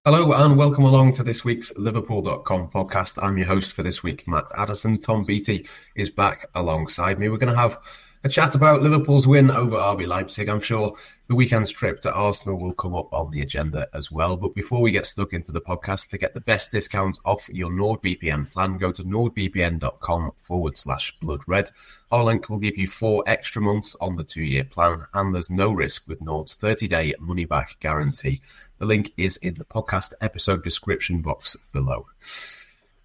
Hello and welcome along to this week's Liverpool.com podcast. I'm your host for this week, Matt Addison. Tom Beattie is back alongside me. We're going to have a chat about Liverpool's win over RB Leipzig. I'm sure the weekend's trip to Arsenal will come up on the agenda as well. But before we get stuck into the podcast, to get the best discount off your NordVPN plan, go to nordvpn.com/bloodred. Our link will give you 4 extra months on the 2-year plan, and there's no risk with Nord's 30-day money-back guarantee. The link is in the podcast episode description box below.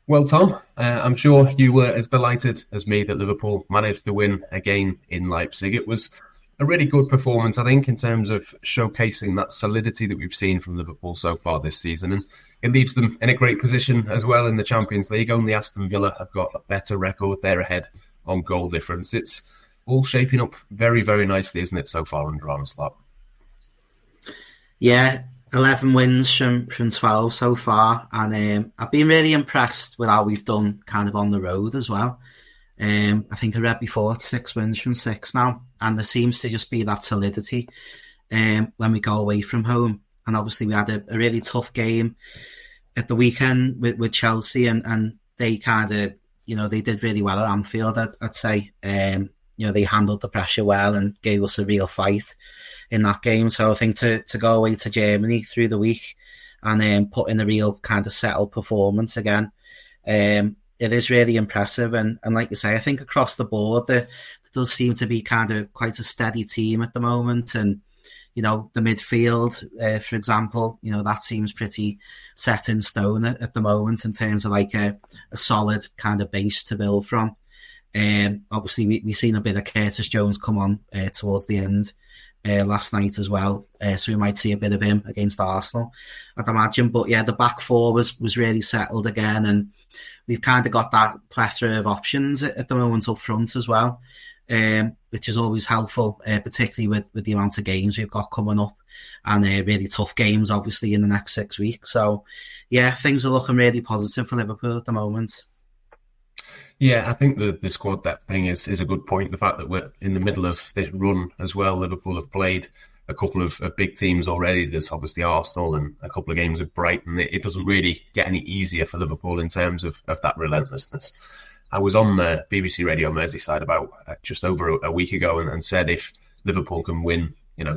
Well, Tom, I'm sure you were as delighted as me that Liverpool managed to win again in Leipzig. It was a really good performance, I think, in terms of showcasing that solidity that we've seen from Liverpool so far this season. And it leaves them in a great position as well in the Champions League. Only Aston Villa have got a better record. They're ahead on goal difference. It's all shaping up very, very nicely, isn't it, so far under Arne Slot? Yeah, 11 wins from 12 so far, and I've been really impressed with how we've done kind of on the road as well. I think I read before it's 6 wins from 6 now, and there seems to just be that solidity when we go away from home. And obviously we had a really tough game at the weekend with Chelsea, and they kind of, they did really well at Anfield, I'd say. They handled the pressure well and gave us a real fight in that game. So I think to go away to Germany through the week and put in a real kind of settled performance again, it is really impressive. And like you say, I think across the board there does seem to be kind of quite a steady team at the moment. And the midfield, for example, that seems pretty set in stone at the moment in terms of like a solid kind of base to build from. Obviously we've seen a bit of Curtis Jones come on towards the end last night as well, so we might see a bit of him against Arsenal, I'd imagine. But yeah, the back four was really settled again, and we've kind of got that plethora of options at the moment up front as well, which is always helpful, particularly with the amount of games we've got coming up, and really tough games obviously in the next 6 weeks. So yeah, things are looking really positive for Liverpool at the moment. Yeah, I think the squad depth thing is a good point. The fact that we're in the middle of this run as well. Liverpool have played a couple of big teams already. There's obviously Arsenal and a couple of games with Brighton. It doesn't really get any easier for Liverpool in terms of that relentlessness. I was on BBC Radio Merseyside about just over a week ago and said if Liverpool can win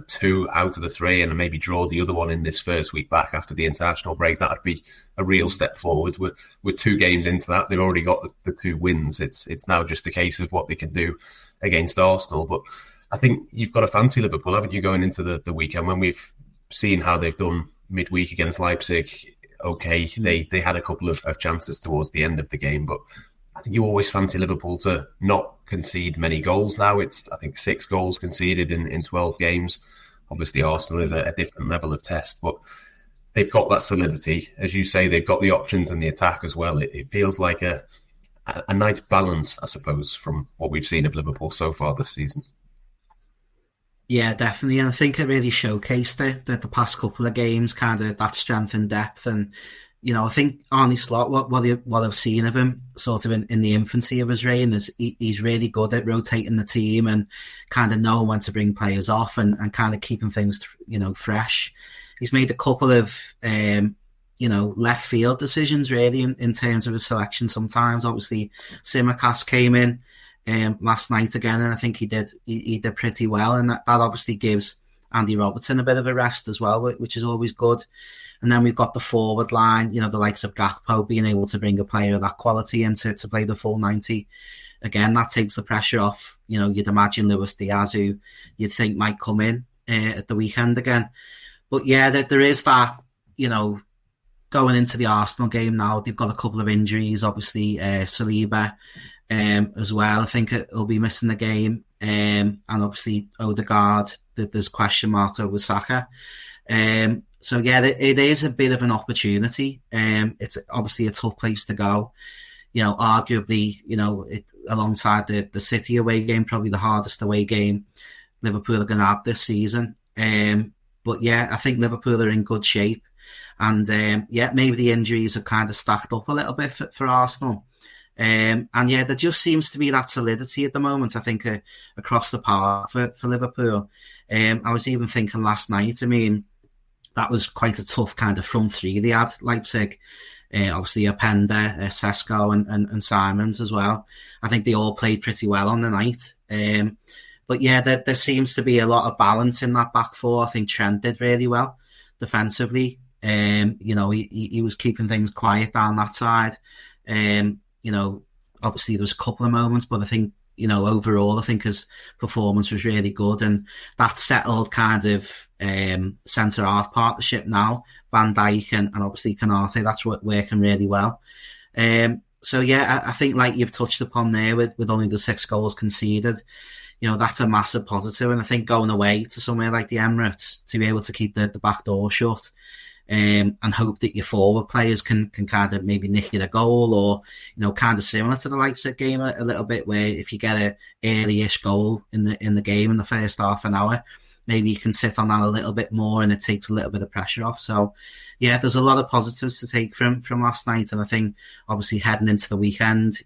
2 out of the 3 and maybe draw the other one in this first week back after the international break, that'd be a real step forward. We're 2 games into that. They've already got the 2 wins. It's now just a case of what they can do against Arsenal. But I think you've got to fancy Liverpool, haven't you, going into the weekend? When we've seen how they've done midweek against Leipzig, okay, they had a couple of chances towards the end of the game, but I think you always fancy Liverpool to not concede many goals now. It's, I think, 6 goals conceded in 12 games. Obviously, Arsenal is a different level of test, but they've got that solidity. As you say, they've got the options in the attack as well. It feels like a nice balance, I suppose, from what we've seen of Liverpool so far this season. Yeah, definitely. And I think it really showcased it, the past couple of games, kind of that strength and depth. And I think Arne Slot, what I've seen of him sort of in the infancy of his reign, is he's really good at rotating the team and kind of knowing when to bring players off and kind of keeping things, fresh. He's made a couple of, left field decisions really in terms of his selection sometimes. Obviously, Tsimikas came in last night again, and I think he did pretty well. And that obviously gives Andy Robertson a bit of a rest as well, which is always good. And then we've got the forward line, the likes of Gakpo being able to bring a player of that quality in to play the full 90. Again, that takes the pressure off. You'd imagine Luis Diaz, who you'd think might come in at the weekend again. But yeah, there is that, going into the Arsenal game now, they've got a couple of injuries, obviously Saliba as well. I think he'll be missing the game. And obviously Odegaard, there's question marks over Saka. So yeah, it is a bit of an opportunity. It's obviously a tough place to go. Arguably, alongside the City away game, probably the hardest away game Liverpool are going to have this season. But yeah, I think Liverpool are in good shape. And maybe the injuries have kind of stacked up a little bit for Arsenal. And yeah, there just seems to be that solidity at the moment, I think, across the park for Liverpool. I was even thinking last night, that was quite a tough kind of front three they had, Leipzig. Obviously, Openda, Sesko and Simons as well. I think they all played pretty well on the night. But yeah, there seems to be a lot of balance in that back four. I think Trent did really well defensively. He was keeping things quiet down that side. Obviously there was a couple of moments, but I think, overall, I think his performance was really good, and that settled kind of centre-half partnership now. Van Dijk and obviously Konate, that's working really well. So yeah, I think like you've touched upon there with only the 6 goals conceded, that's a massive positive. And I think going away to somewhere like the Emirates to be able to keep the back door shut, and hope that your forward players can kind of maybe nick you a goal, or kind of similar to the Leipzig game a little bit, where if you get an early-ish goal in the game in the first half an hour, maybe you can sit on that a little bit more and it takes a little bit of pressure off. So yeah, there's a lot of positives to take from last night, and I think obviously heading into the weekend,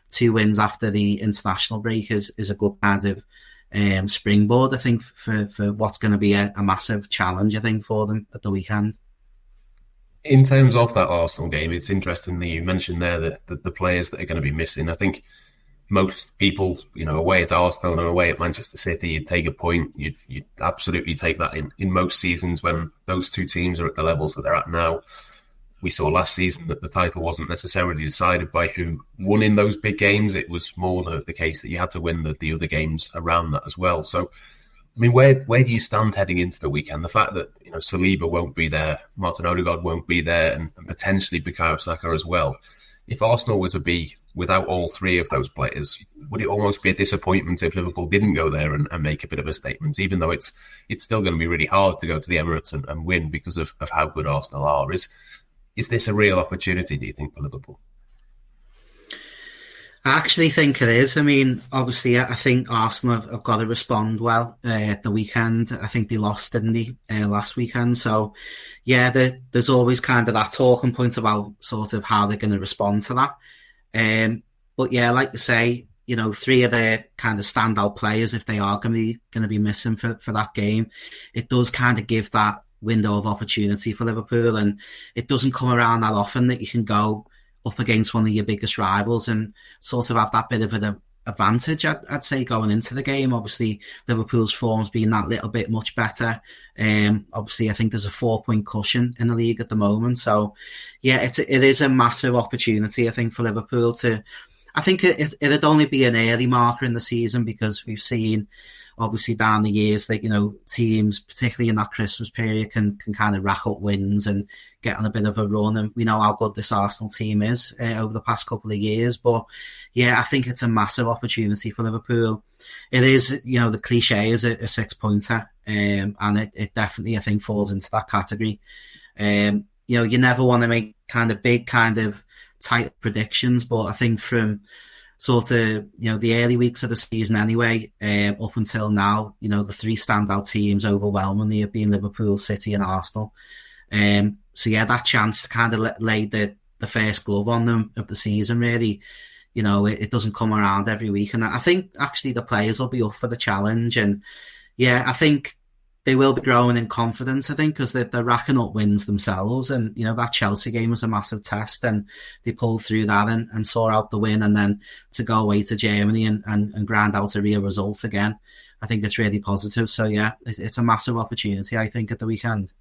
2 wins after the international break is a good kind of springboard, I think, for what's going to be a massive challenge, I think, for them at the weekend. In terms of that Arsenal game, it's interesting that you mentioned there that the players that are going to be missing. I think most people, away at Arsenal and away at Manchester City, you'd take a point. You'd absolutely take that in most seasons when those two teams are at the levels that they're at now. We saw last season that the title wasn't necessarily decided by who won in those big games. It was more the case that you had to win the other games around that as well. So, I mean, where do you stand heading into the weekend? The fact that Saliba won't be there, Martin Odegaard won't be there, and potentially Bukayo Saka as well. If Arsenal were to be without all 3 of those players, would it almost be a disappointment if Liverpool didn't go there and make a bit of a statement? Even though it's still going to be really hard to go to the Emirates and win because of how good Arsenal are. Is this a real opportunity, do you think, for Liverpool? I actually think it is. I mean, obviously, I think Arsenal have got to respond well at the weekend. I think they lost, didn't they, last weekend? So, yeah, there's always kind of that talking point about sort of how they're going to respond to that. But yeah, like you say, 3 of their kind of standout players, if they are going to be missing for that game, it does kind of give that window of opportunity for Liverpool, and it doesn't come around that often that you can go up against one of your biggest rivals and sort of have that bit of an advantage, I'd say, going into the game. Obviously, Liverpool's form's been that little bit much better. Obviously, I think there's a 4-point cushion in the league at the moment. So, yeah, it is a massive opportunity, I think, for Liverpool to... I think it'd only be an early marker in the season, because we've seen, obviously, down the years that, teams, particularly in that Christmas period, can kind of rack up wins and get on a bit of a run. And we know how good this Arsenal team is over the past couple of years. But yeah, I think it's a massive opportunity for Liverpool. It is, the cliche is a 6-pointer, and it definitely, I think, falls into that category. You never want to make kind of big, kind of tight predictions, but I think from sort of, the early weeks of the season anyway, up until now, the 3 standout teams overwhelmingly have been Liverpool, City and Arsenal. So yeah, that chance to kind of lay the first glove on them of the season, really, it doesn't come around every week. And I think actually the players will be up for the challenge. And yeah, I think they will be growing in confidence, I think, because they're racking up wins themselves. And, that Chelsea game was a massive test, and they pulled through that and saw out the win. And then to go away to Germany and grind out a real result again, I think it's really positive. So, yeah, it's a massive opportunity, I think, at the weekend.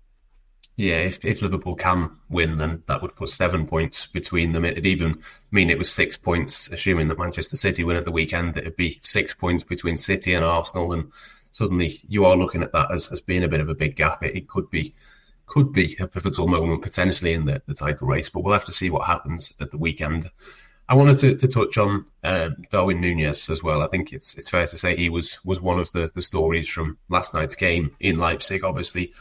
Yeah, if Liverpool can win, then that would put 7 points between them. It'd even mean it was 6 points, assuming that Manchester City win at the weekend. It'd be 6 points between City and Arsenal, and suddenly you are looking at that as being a bit of a big gap. It could be a pivotal moment potentially in the title race, but we'll have to see what happens at the weekend. I wanted to touch on Darwin Nunez as well. I think it's fair to say he was one of the stories from last night's game in Leipzig. Obviously,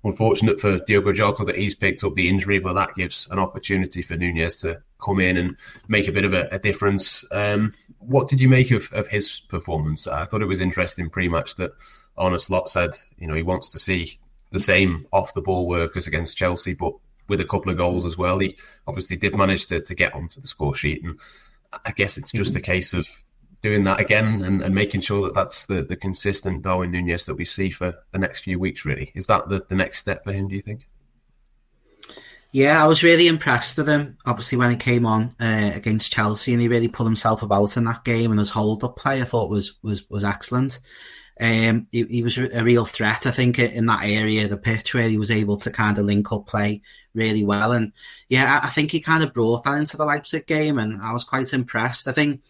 unfortunate for Diogo Jota that he's picked up the injury, but that gives an opportunity for Nunez to come in and make a bit of a difference. What did you make of his performance? I thought it was interesting pre-match that Arne Slot said, he wants to see the same off-the-ball work as against Chelsea, but with a couple of goals as well. He obviously did manage to get onto the score sheet, and I guess it's just a case of doing that again and making sure that that's the consistent Darwin Nunez that we see for the next few weeks, really? Is that the next step for him, do you think? Yeah, I was really impressed with him, obviously, when he came on against Chelsea, and he really put himself about in that game, and his hold-up play I thought was excellent. He was a real threat, I think, in that area of the pitch where he was able to kind of link up play really well. And yeah, I think he kind of brought that into the Leipzig game, and I was quite impressed. I think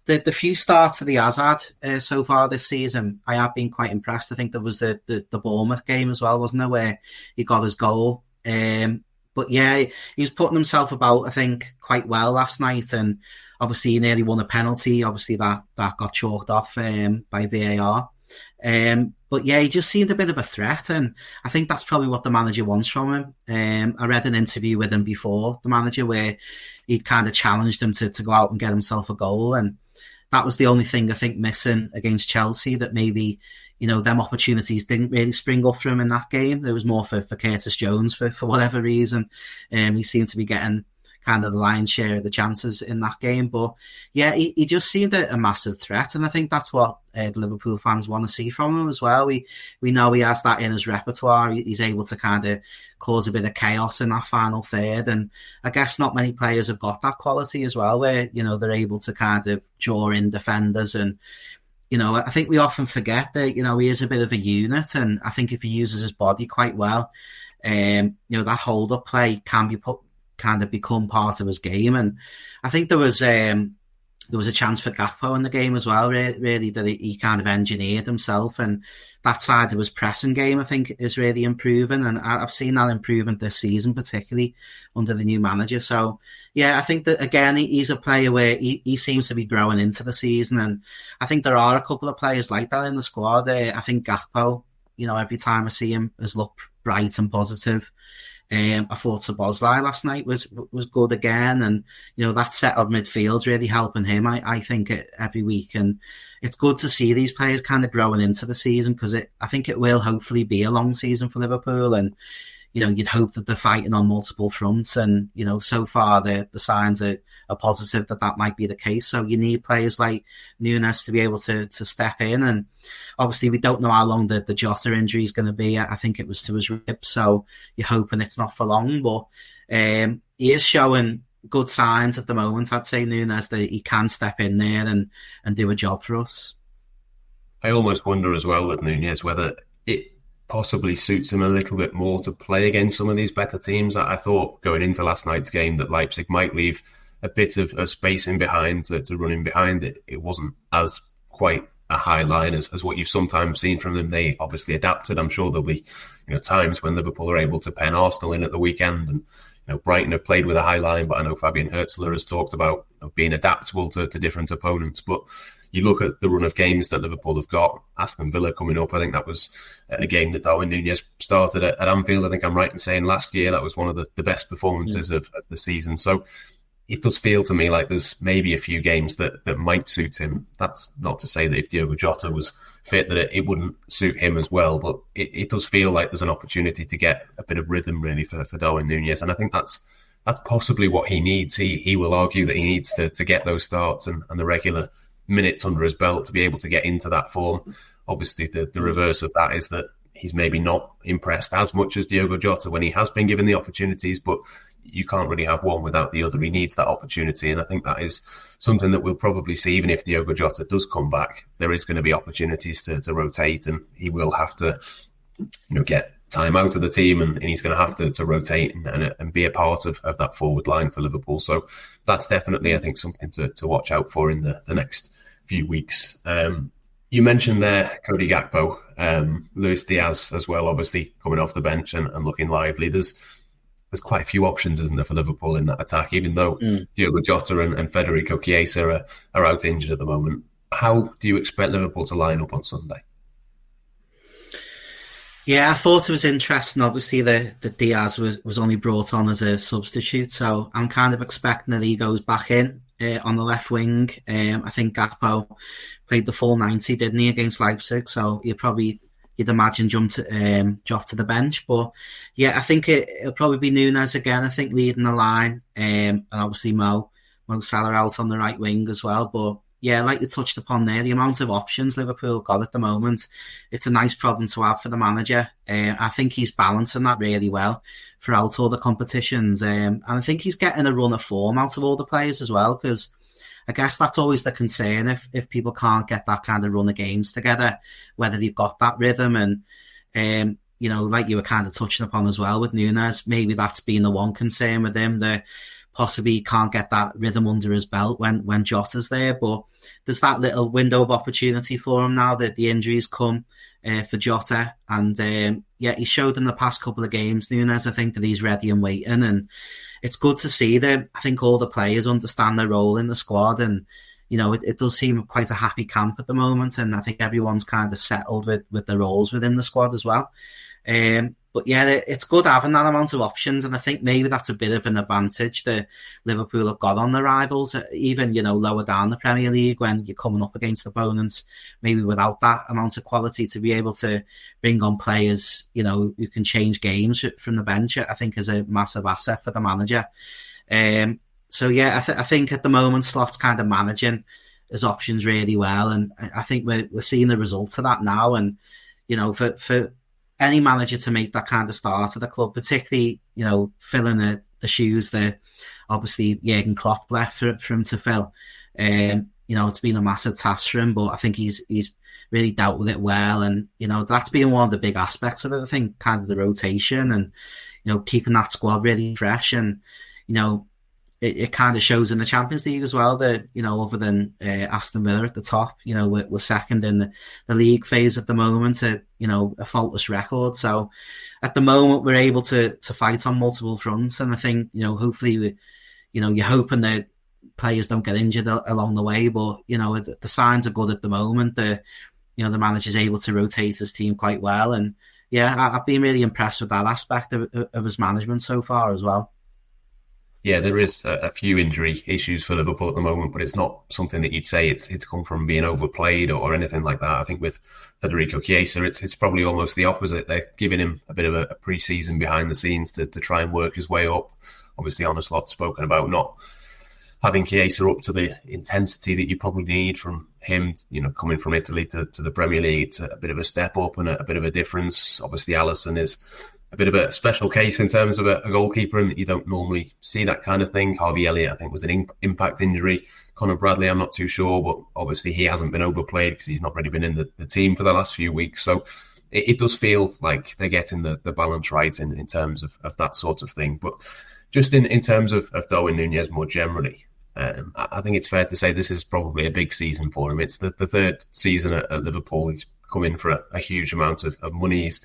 the few starts that he has had so far this season, I have been quite impressed. I think there was the Bournemouth game as well, wasn't there, where he got his goal. But yeah, he was putting himself about, I think, quite well last night, and obviously he nearly won a penalty. Obviously that got chalked off by VAR. But yeah, he just seemed a bit of a threat, and I think that's probably what the manager wants from him. I read an interview with him before, the manager, where he'd kind of challenged him to go out and get himself a goal, and that was the only thing I think missing against Chelsea, that maybe, them opportunities didn't really spring up for him in that game. There was more for Curtis Jones for whatever reason. He seemed to be getting kind of the lion's share of the chances in that game. But yeah, he just seemed a massive threat, and I think that's what the Liverpool fans want to see from him as well. We know he has that in his repertoire. He's able to kind of cause a bit of chaos in that final third, and I guess not many players have got that quality as well, where they're able to kind of draw in defenders. And I think we often forget that he is a bit of a unit, and I think if he uses his body quite well, that hold up play can be kind of become part of his game. And I think there was a chance for Gakpo in the game as well, really, that he kind of engineered himself, and that side of his pressing game, I think, is really improving, and I've seen that improvement this season, particularly under the new manager. So yeah, I think that again, he's a player where he seems to be growing into the season, and I think there are a couple of players like that in the squad. I think Gakpo, every time I see him, has looked bright and positive. I thought Szoboszlai last night was good again, and that settled midfield's really helping him, I think, every week. And it's good to see these players kind of growing into the season, because I think it will hopefully be a long season for Liverpool, and you'd hope that they're fighting on multiple fronts, and so far the signs are positive that might be the case. So you need players like Nunez to be able to step in, and obviously we don't know how long the Jota injury is going to be. I think it was to his ribs, so you're hoping it's not for long, but he is showing good signs at the moment, I'd say, Nunez, that he can step in there and do a job for us. I almost wonder as well with Nunez whether it possibly suits him a little bit more to play against some of these better teams. I thought going into last night's game that Leipzig might leave a bit of space in behind to run in behind. It wasn't as quite a high line as what you've sometimes seen from them. They obviously adapted. I'm sure there'll be times when Liverpool are able to pen Arsenal in at the weekend, and Brighton have played with a high line, but I know Fabian Herzler has talked about being adaptable to different opponents. But you look at the run of games that Liverpool have got, Aston Villa coming up. I think that was a game that Darwin Nunez started at Anfield. I think I'm right in saying last year that was one of the best performances of the season. So it does feel to me like there's maybe a few games that might suit him. That's not to say that if Diogo Jota was fit that it wouldn't suit him as well, but it does feel like there's an opportunity to get a bit of rhythm really for Darwin Nunez, and I think that's possibly what he needs. He will argue that he needs to get those starts and the regular minutes under his belt to be able to get into that form. Obviously the reverse of that is that he's maybe not impressed as much as Diogo Jota when he has been given the opportunities, but you can't really have one without the other. He needs that opportunity, and I think that is something that we'll probably see. Even if Diogo Jota does come back, there is going to be opportunities to rotate, and he will have to get time out of the team, and he's going to have to rotate and be a part of that forward line for Liverpool. So that's definitely, I think, something to watch out for in the next few weeks. You mentioned there Cody Gakpo, Luis Diaz as well, obviously coming off the bench and looking lively. There's quite a few options, isn't there, for Liverpool in that attack, even though Diogo Jota and Federico Chiesa are out injured at the moment. How do you expect Liverpool to line up on Sunday? Yeah, I thought it was interesting. Obviously, the Diaz was only brought on as a substitute, so I'm kind of expecting that he goes back in on the left wing. I think Gakpo played the full 90, didn't he, against Leipzig? So you'd imagine drop to the bench. But yeah, I think it'll probably be Nunez again, I think, leading the line. And obviously Mo Salah out on the right wing as well. But yeah, like you touched upon there, the amount of options Liverpool got at the moment, it's a nice problem to have for the manager. I think he's balancing that really well throughout all the competitions. And I think he's getting a run of form out of all the players as well, because I guess that's always the concern if people can't get that kind of run of games together, whether they've got that rhythm. And, like you were kind of touching upon as well with Nunez, maybe that's been the one concern with him, that possibly can't get that rhythm under his belt when Jota's there. But there's that little window of opportunity for him now that the injuries come for Jota. And he showed in the past couple of games, Nunez, I think, that he's ready and waiting. And it's good to see that I think all the players understand their role in the squad. And, it does seem quite a happy camp at the moment. And I think everyone's kind of settled with their roles within the squad as well. But yeah, it's good having that amount of options, and I think maybe that's a bit of an advantage that Liverpool have got on the rivals, even, lower down the Premier League when you're coming up against opponents, maybe without that amount of quality, to be able to bring on players, who can change games from the bench, I think is a massive asset for the manager. So yeah, I think at the moment Slot's kind of managing his options really well, and I think we're seeing the results of that now. And, for any manager to make that kind of start at the club, particularly, filling the shoes that obviously Jurgen Klopp left for him to fill. It's been a massive task for him, but I think he's really dealt with it well. And, that's been one of the big aspects of it, I think, kind of the rotation and, keeping that squad really fresh. And, it kind of shows in the Champions League as well that, other than Aston Villa at the top, we're second in the league phase at the moment, a faultless record. So at the moment, we're able to fight on multiple fronts. And I think, hopefully, you're hoping that players don't get injured along the way. But, the signs are good at the moment. The manager's able to rotate his team quite well. And yeah, I've been really impressed with that aspect of his management so far as well. Yeah, there is a few injury issues for Liverpool at the moment, but it's not something that you'd say it's come from being overplayed or anything like that. I think with Federico Chiesa, it's probably almost the opposite. They're giving him a bit of a pre-season behind the scenes to try and work his way up. Obviously, Arne Slot spoken about not having Chiesa up to the intensity that you probably need from him, coming from Italy to the Premier League. It's a bit of a step up and a bit of a difference. Obviously, Addison is a bit of a special case in terms of a goalkeeper, and that you don't normally see that kind of thing. Harvey Elliott, I think, was an impact injury. Conor Bradley, I'm not too sure, but obviously he hasn't been overplayed because he's not really been in the team for the last few weeks. So it does feel like they're getting the balance right in terms of that sort of thing. But just in terms of Darwin Nunez more generally, I think it's fair to say this is probably a big season for him. It's the third season at Liverpool. He's come in for a huge amount of money. He's,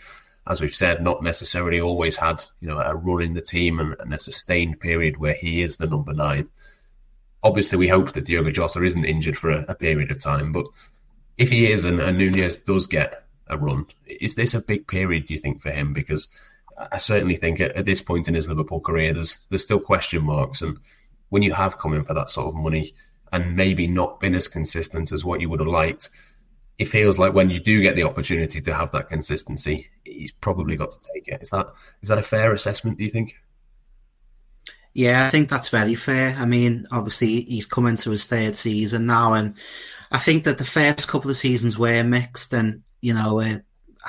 as we've said, not necessarily always had a run in the team and a sustained period where he is the number 9. Obviously, we hope that Diogo Jota isn't injured for a period of time, but if he is and Nunez does get a run, is this a big period, do you think, for him? Because I certainly think at this point in his Liverpool career, there's still question marks, and when you have come in for that sort of money and maybe not been as consistent as what you would have liked, it feels like when you do get the opportunity to have that consistency, he's probably got to take it. Is that a fair assessment, do you think? Yeah, I think that's very fair. I mean, obviously, he's come into his third season now, and I think that the first couple of seasons were mixed, and, I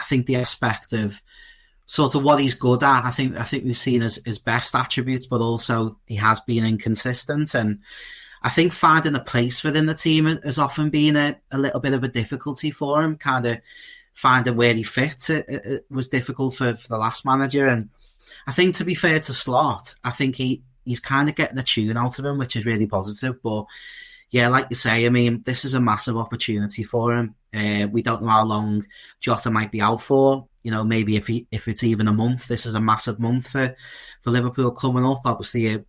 think the aspect of sort of what he's good at, I think we've seen his best attributes, but also he has been inconsistent. And I think finding a place within the team has often been a little bit of a difficulty for him. Kind of finding where he fits it was difficult for the last manager. And I think, to be fair to Slot, I think he's kind of getting a tune out of him, which is really positive. But yeah, like you say, I mean, this is a massive opportunity for him. We don't know how long Jota might be out for. Maybe if it's even a month, this is a massive month for Liverpool coming up. Obviously, it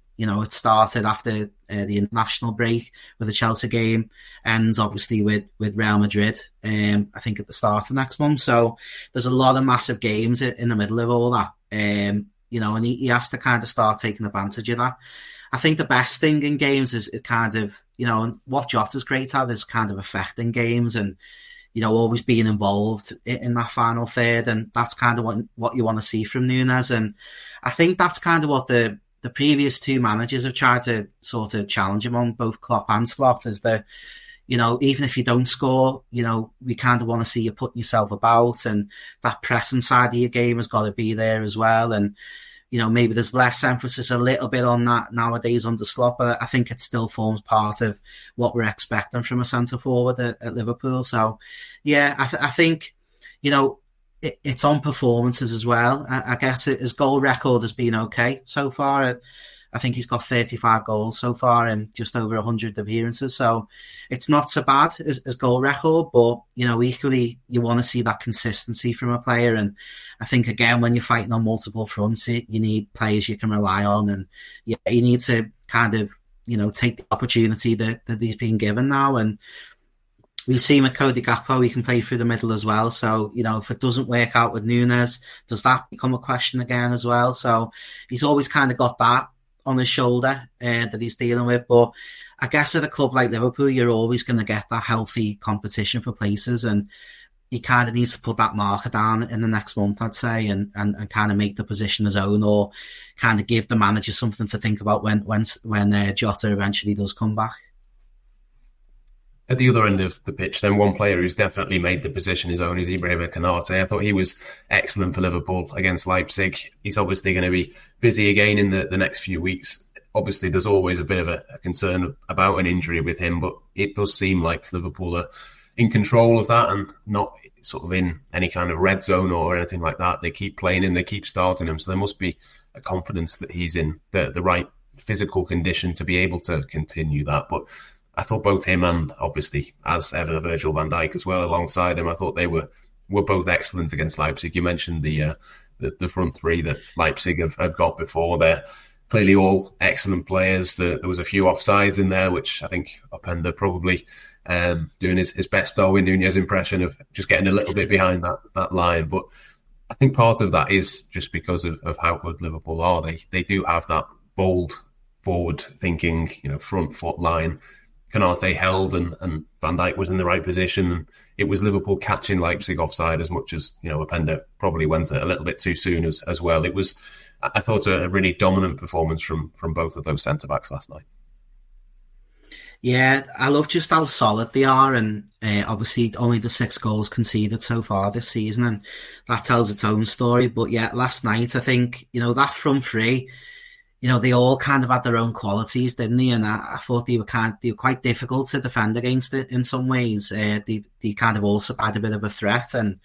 started after the international break with the Chelsea game, ends obviously with Real Madrid, I think at the start of next month. So there's a lot of massive games in the middle of all that, and he has to kind of start taking advantage of that. I think the best thing in games is it kind of, and what Jota's great at is kind of affecting games and, always being involved in that final third. And that's kind of what you want to see from Nunez. And I think that's kind of what the previous two managers have tried to sort of challenge him on, both Klopp and Slot, is that, even if you don't score, we kind of want to see you putting yourself about, and that pressing side of your game has got to be there as well. And, maybe there's less emphasis a little bit on that nowadays under Slot, but I think it still forms part of what we're expecting from a centre forward at Liverpool. So, yeah, I think, it's on performances as well. I guess his goal record has been okay so far. I think he's got 35 goals so far and just over 100 appearances. So it's not so bad as goal record, but, equally you want to see that consistency from a player. And I think, again, when you're fighting on multiple fronts, you need players you can rely on. And you need to kind of, take the opportunity that he's been given now. And we've seen with Cody Gakpo, he can play through the middle as well. So, if it doesn't work out with Nunez, does that become a question again as well? So he's always kind of got that on his shoulder that he's dealing with. But I guess at a club like Liverpool, you're always going to get that healthy competition for places, and he kind of needs to put that marker down in the next month, I'd say, and kind of make the position his own, or kind of give the manager something to think about when Jota eventually does come back. At the other end of the pitch, then, one player who's definitely made the position his own is Ibrahima Konate. I thought he was excellent for Liverpool against Leipzig. He's obviously going to be busy again in the next few weeks. Obviously, there's always a bit of a concern about an injury with him, but it does seem like Liverpool are in control of that and not sort of in any kind of red zone or anything like that. They keep playing him, they keep starting him, so there must be a confidence that he's in the right physical condition to be able to continue that. But I thought both him and, obviously, as ever, Virgil van Dijk as well alongside him, I thought they were both excellent against Leipzig. You mentioned the front three that Leipzig have got before. They're clearly all excellent players. There was a few offsides in there, which I think Openda probably doing his best Darwin Nunez impression of just getting a little bit behind that line. But I think part of that is just because of how good Liverpool are. They do have that bold, forward-thinking, front foot line. Konate held and Van Dijk was in the right position. And it was Liverpool catching Leipzig offside as much as, Openda probably went a little bit too soon as well. It was, I thought, a really dominant performance from both of those centre-backs last night. Yeah, I love just how solid they are, and obviously only the 6 goals conceded so far this season, and that tells its own story. But yeah, last night, I think, that front three, they all kind of had their own qualities, didn't they? And I thought they were quite difficult to defend against it in some ways. They kind of also had a bit of a threat. And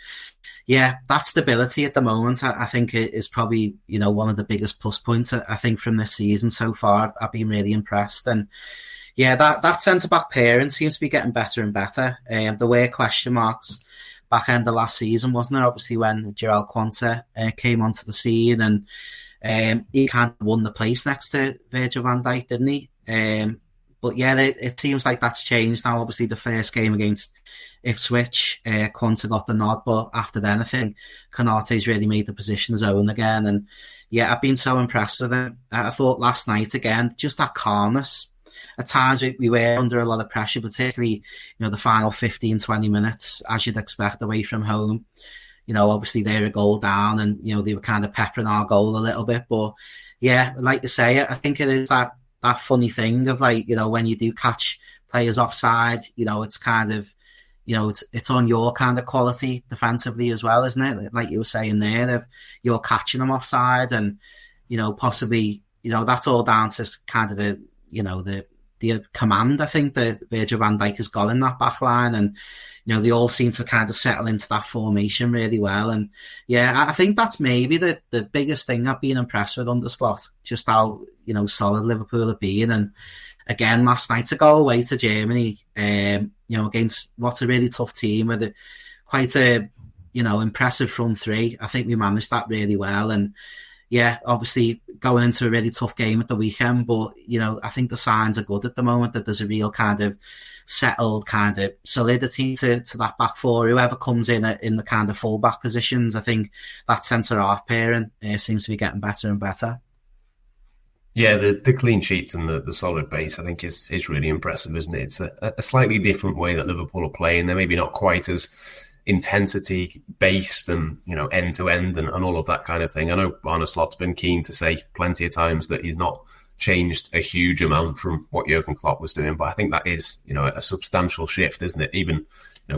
yeah, that stability at the moment, I think it is probably, one of the biggest plus points, I think, from this season so far. I've been really impressed. And yeah, that centre-back pairing seems to be getting better and better. There were question marks back end of last season, wasn't there? Obviously, when Jarell Quansah came onto the scene, and he kind of won the place next to Virgil van Dijk, didn't he? But yeah, it seems like that's changed now. Obviously, the first game against Ipswich, Quansah got the nod, but after then, I think Konate's really made the position his own again. And yeah, I've been so impressed with him. I thought last night, again, just that calmness. At times we were under a lot of pressure, particularly, the final 15, 20 minutes, as you'd expect, away from home. Obviously they're a goal down, and, they were kind of peppering our goal a little bit. But yeah, like you say, I think it is that funny thing of, like, when you do catch players offside, it's kind of, it's on your kind of quality defensively as well, isn't it? Like you were saying there, that you're catching them offside, and, possibly, that's all down to kind of the command, I think, that Virgil van Dijk has got in that back line. And, they all seem to kind of settle into that formation really well. And yeah, I think that's maybe the biggest thing I've been impressed with under Slot, just how, solid Liverpool have been. And again, last night to go away to Germany, against what's a really tough team with quite a, impressive front three. I think we managed that really well. And yeah, obviously going into a really tough game at the weekend, but, I think the signs are good at the moment, that there's a real kind of settled kind of solidity to that back four. Whoever comes in the kind of full-back positions, I think that centre-half pairing seems to be getting better and better. Yeah, the clean sheets and the solid base, I think, is really impressive, isn't it? It's a slightly different way that Liverpool are playing. They're maybe not quite as intensity based and, end to end and all of that kind of thing. I know Arne Slot's been keen to say plenty of times that he's not changed a huge amount from what Jurgen Klopp was doing. But I think that is, a substantial shift, isn't it? Even,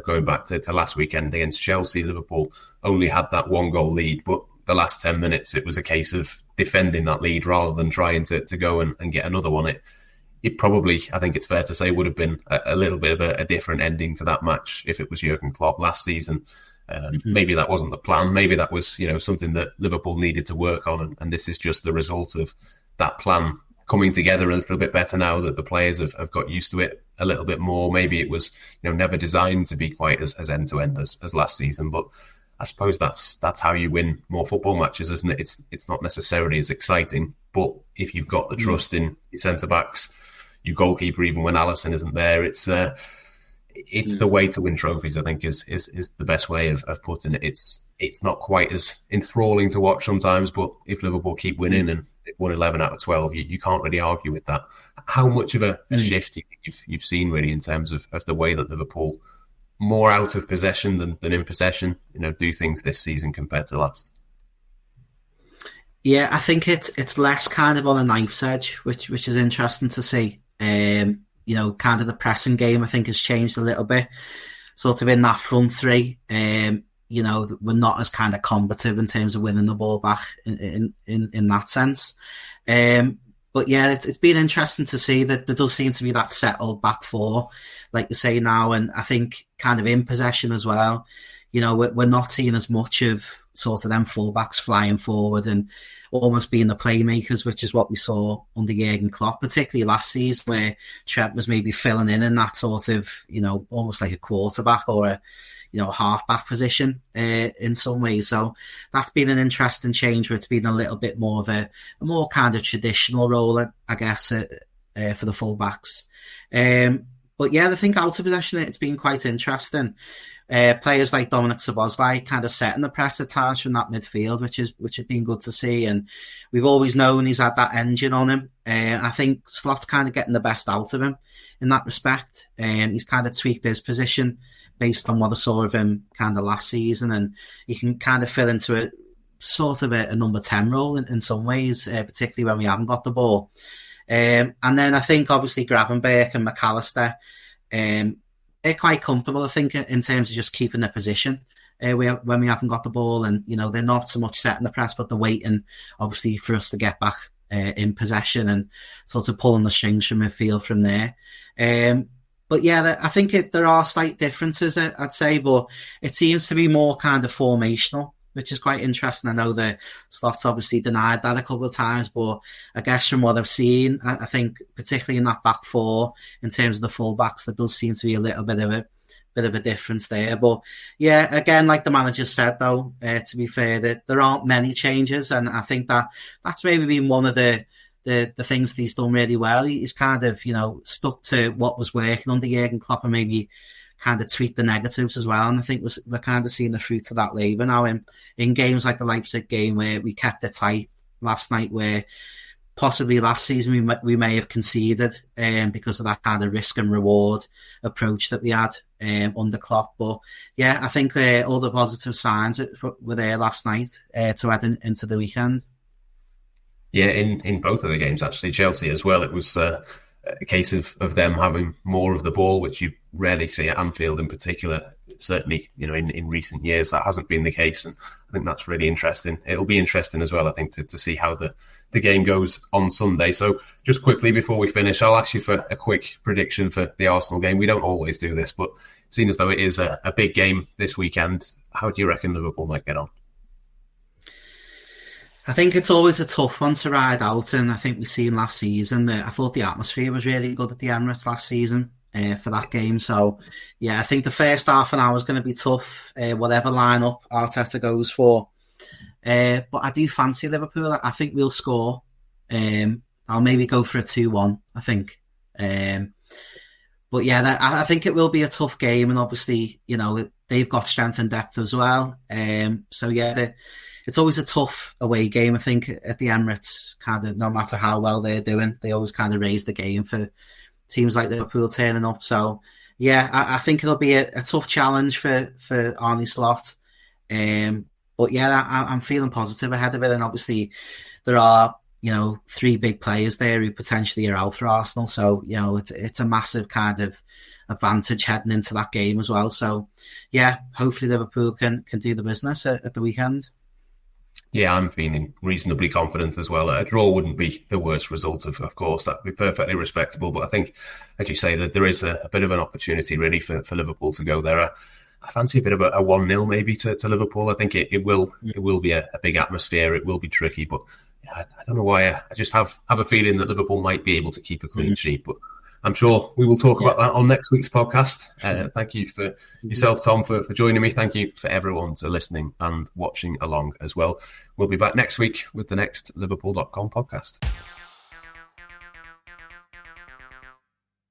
going back to last weekend against Chelsea, Liverpool only had that 1-goal lead, but the last 10 minutes, it was a case of defending that lead rather than trying to go and get another one. It probably, I think it's fair to say, would have been a little bit of a different ending to that match if it was Jurgen Klopp last season. Maybe that wasn't the plan. Maybe that was, something that Liverpool needed to work on. And this is just the result of that plan coming together a little bit better now that the players have got used to it a little bit more. Maybe it was, never designed to be quite as end-to-end as last season. But I suppose that's how you win more football matches, isn't it? It's not necessarily as exciting, but if you've got the trust in your centre-backs, your goalkeeper, even when Addison isn't there, it's the way to win trophies, I think, is the best way of putting it. It's not quite as enthralling to watch sometimes, but if Liverpool keep winning and they've won 11 out of 12, you can't really argue with that. How much of a shift do you think you've seen, really, in terms of the way that Liverpool, more out of possession than in possession, do things this season compared to last? Yeah, I think it's less kind of on a knife's edge, which is interesting to see. Kind of the pressing game, I think, has changed a little bit. Sort of in that front three, we're not as kind of combative in terms of winning the ball back in that sense. But yeah, it's been interesting to see that there does seem to be that settled back four, like you say now, and I think kind of in possession as well. We're not seeing as much of sort of them fullbacks flying forward and almost being the playmakers, which is what we saw under Jurgen Klopp, particularly last season, where Trent was maybe filling in that sort of, almost like a quarterback or a half-back position in some ways. So that's been an interesting change where it's been a little bit more of a more kind of traditional role, I guess, for the fullbacks. But yeah, I think out of possession, it's been quite interesting. Players like Dominik Szoboszlai kind of setting the press at times from that midfield, which has been good to see. And we've always known he's had that engine on him. I think Slot's kind of getting the best out of him in that respect. He's kind of tweaked his position based on what I saw of him kind of last season, and he can kind of fill into a sort of a number 10 role in some ways, particularly when we haven't got the ball. And then I think obviously Gravenberch and McAllister, they're quite comfortable, I think, in terms of just keeping their position when we haven't got the ball, and they're not so much setting the press, but they're waiting obviously for us to get back in possession and sort of pulling the strings from midfield from there. But yeah, I think there are slight differences, I'd say, but it seems to be more kind of formational, which is quite interesting. I know the Slot's obviously denied that a couple of times, but I guess from what I've seen, I think particularly in that back four, in terms of the fullbacks, there does seem to be a little bit of a difference there. But yeah, again, like the manager said, though, to be fair, that there aren't many changes, and I think that's maybe been one of the things that he's done really well. He's kind of, stuck to what was working under Jurgen Klopp and maybe kind of tweak the negatives as well. And I think we're kind of seeing the fruits of that labour now in games like the Leipzig game, where we kept it tight last night, where possibly last season we may have conceded because of that kind of risk and reward approach that we had under Klopp. But yeah, I think all the positive signs were there last night to add into the weekend. Yeah, in both of the games, actually, Chelsea as well, it was a case of them having more of the ball, which you rarely see at Anfield in particular. Certainly, in recent years, that hasn't been the case, and I think that's really interesting. It'll be interesting as well, I think, to see how the game goes on Sunday. So just quickly before we finish, I'll ask you for a quick prediction for the Arsenal game. We don't always do this, but seeing as though it is a big game this weekend, how do you reckon Liverpool might get on? I think it's always a tough one to ride out, and I think we've seen last season that I thought the atmosphere was really good at the Emirates last season for that game. So, yeah, I think the first half an hour is going to be tough, whatever lineup Arteta goes for. But I do fancy Liverpool. I think we'll score. I'll maybe go for a 2-1, I think. But yeah, I think it will be a tough game, and obviously, they've got strength and depth as well. So yeah, it's always a tough away game, I think, at the Emirates, kind of no matter how well they're doing. They always kind of raise the game for teams like Liverpool turning up. So, yeah, I think it'll be a tough challenge for Arne Slot. But, yeah, I'm feeling positive ahead of it. And obviously there are three big players there who potentially are out for Arsenal. So, it's a massive kind of advantage heading into that game as well. So, yeah, hopefully Liverpool can do the business at the weekend. Yeah, I'm feeling reasonably confident as well. A draw wouldn't be the worst result, of course. That would be perfectly respectable. But I think, as you say, that there is a bit of an opportunity really for Liverpool to go there. I fancy a bit of a 1-0 maybe to Liverpool. I think it will be a big atmosphere. It will be tricky, but I don't know why. I just have a feeling that Liverpool might be able to keep a clean sheet. But I'm sure we will talk about that on next week's podcast. Thank you for yourself, Tom, for joining me. Thank you for everyone for listening and watching along as well. We'll be back next week with the next Liverpool.com podcast.